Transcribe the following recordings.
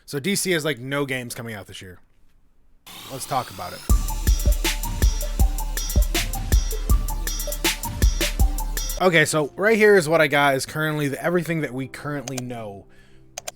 So DC has like no games coming out this year. Let's talk about it. Okay, so right here is what I got is currently everything that we currently know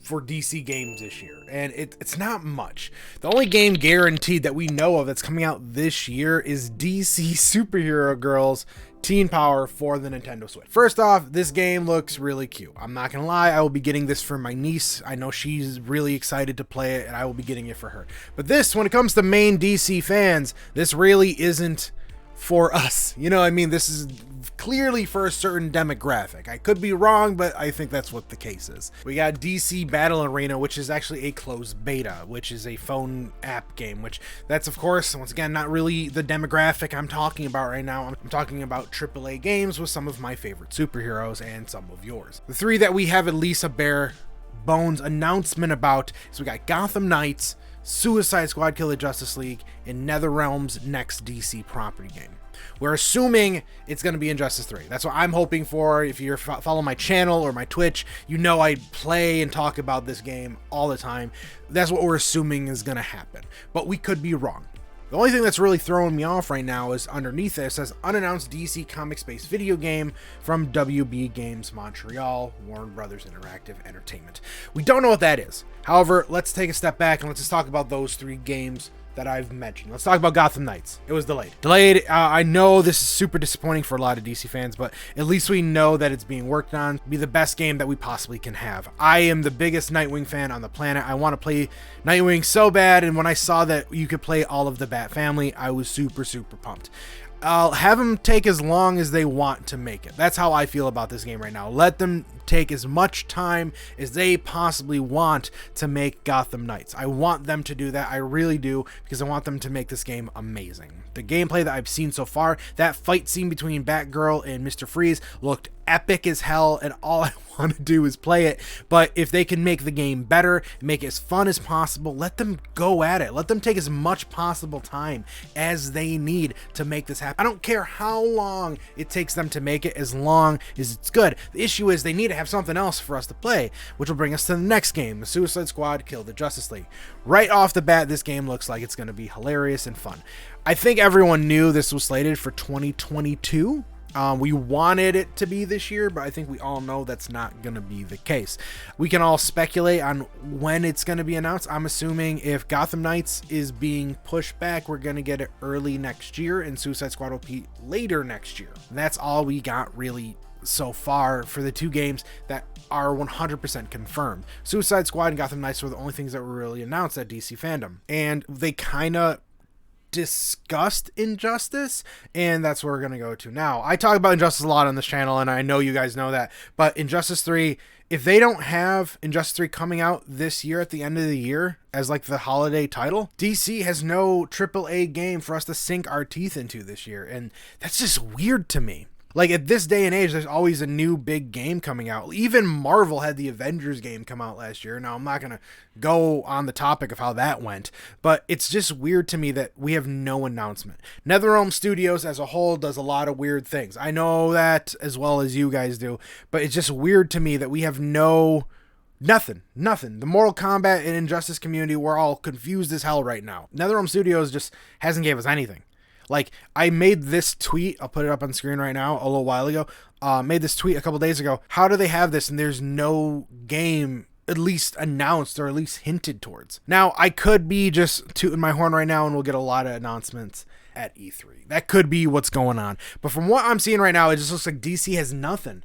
for DC games this year, and it's not much. The only game guaranteed that we know of that's coming out this year is DC Superhero Girls Teen Power for the Nintendo Switch. First off, this game looks really cute. I'm not gonna lie, I will be getting this for my niece. I know she's really excited to play it, and I will be getting it for her. But this, when it comes to main DC fans, this really isn't for us. You know what I mean? This is clearly for a certain demographic. I could be wrong, but I think that's what the case is. We got DC Battle Arena, which is actually a closed beta, which is a phone app game, which that's, of course, once again, not really the demographic I'm talking about right now. I'm talking about AAA games with some of my favorite superheroes and some of yours. The three that we have at least a bare bones announcement about is we got Gotham Knights, Suicide Squad Kill the Justice League, and NetherRealm's next DC property game. We're assuming it's going to be Injustice 3. That's what I'm hoping for. If you're follow my channel or my Twitch, you know I play and talk about this game all the time. That's what we're assuming is going to happen. But we could be wrong. The only thing that's really throwing me off right now is underneath it says unannounced DC Comics-based video game from WB Games Montreal, Warner Brothers Interactive Entertainment. We don't know what that is. However, let's take a step back and let's just talk about those three games that I've mentioned. Let's talk about Gotham Knights. It was delayed. I know this is super disappointing for a lot of DC fans, but at least we know that it's being worked on to be the best game that we possibly can have. I am the biggest Nightwing fan on the planet. I want to play Nightwing so bad, and when I saw that you could play all of the Bat family, I was super pumped. I'll have them take as long as they want to make it. That's how I feel about this game right now. Let them take as much time as they possibly want to make Gotham Knights. I want them to do that. I really do, because I want them to make this game amazing. The gameplay that I've seen so far, that fight scene between Batgirl and Mr. Freeze looked epic as hell, and all I want to do is play it. But if they can make the game better, make it as fun as possible, let them go at it. Let them take as much possible time as they need to make this happen. I don't care how long it takes them to make it, as long as it's good. The issue is they need to have something else for us to play, which will bring us to the next game, the Suicide Squad Kill the Justice League. Right off the bat, this game looks like it's going to be hilarious and fun. I think everyone knew this was slated for 2022. We wanted it to be this year, but I think we all know that's not going to be the case. We can all speculate on when it's going to be announced. I'm assuming if Gotham Knights is being pushed back, we're going to get it early next year, and Suicide Squad will be later next year. And that's all we got really so far for the two games that are 100% confirmed. Suicide Squad and Gotham Knights were the only things that were really announced at DC Fandom, and they kind of discussed Injustice, and that's where we're going to go to now. I talk about Injustice a lot on this channel, and I know you guys know that, but Injustice 3, if they don't have Injustice 3 coming out this year at the end of the year as like the holiday title, DC has no AAA game for us to sink our teeth into this year, and that's just weird to me. Like, at this day and age, there's always a new big game coming out. Even Marvel had the Avengers game come out last year. Now, I'm not going to go on the topic of how that went, but it's just weird to me that we have no announcement. NetherRealm Studios as a whole does a lot of weird things. I know that as well as you guys do, but it's just weird to me that we have nothing. The Mortal Kombat and Injustice community, we're all confused as hell right now. NetherRealm Studios just hasn't gave us anything. Like, I made this tweet, I'll put it up on screen right now, a little while ago, made this tweet a couple days ago. How do they have this and there's no game at least announced or at least hinted towards? Now, I could be just tooting my horn right now and we'll get a lot of announcements at E3. That could be what's going on. But from what I'm seeing right now, it just looks like DC has nothing.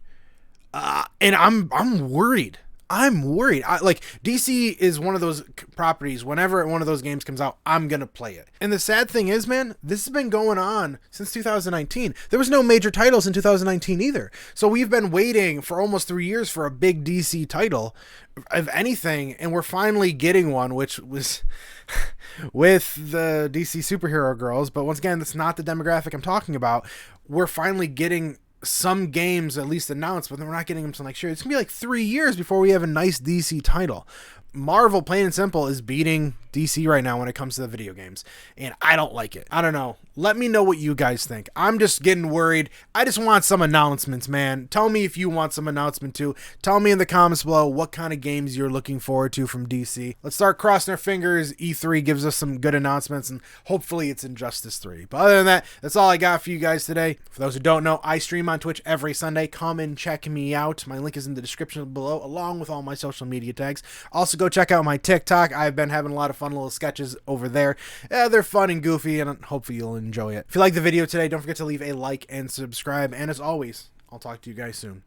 And I'm worried. Like, DC is one of those properties, whenever one of those games comes out, I'm going to play it. And the sad thing is, man, this has been going on since 2019. There was no major titles in 2019 either. So we've been waiting for almost 3 years for a big DC title, of anything, and we're finally getting one, which was with the DC Superhero Girls. But once again, that's not the demographic I'm talking about. We're finally getting some games at least announced, but then we're not getting them until next year. It's gonna be like 3 years before we have a nice DC title. Marvel, plain and simple, is beating DC right now when it comes to the video games, and I don't like it. I don't know. Let me know what you guys think. I'm just getting worried. I just want some announcements, man. Tell me if you want some announcement too. Tell me in the comments below what kind of games you're looking forward to from DC. Let's start crossing our fingers. E3 gives us some good announcements, and hopefully it's Injustice 3. But other than that, that's all I got for you guys today. For those who don't know, I stream on Twitch every Sunday. Come and check me out. My link is in the description below, along with all my social media tags. Also, go check out my TikTok. I've been having a lot of fun little sketches over there. They're fun and goofy, and hopefully you'll enjoy it. If you like the video today, don't forget to leave a like and subscribe. And as always, I'll talk to you guys soon.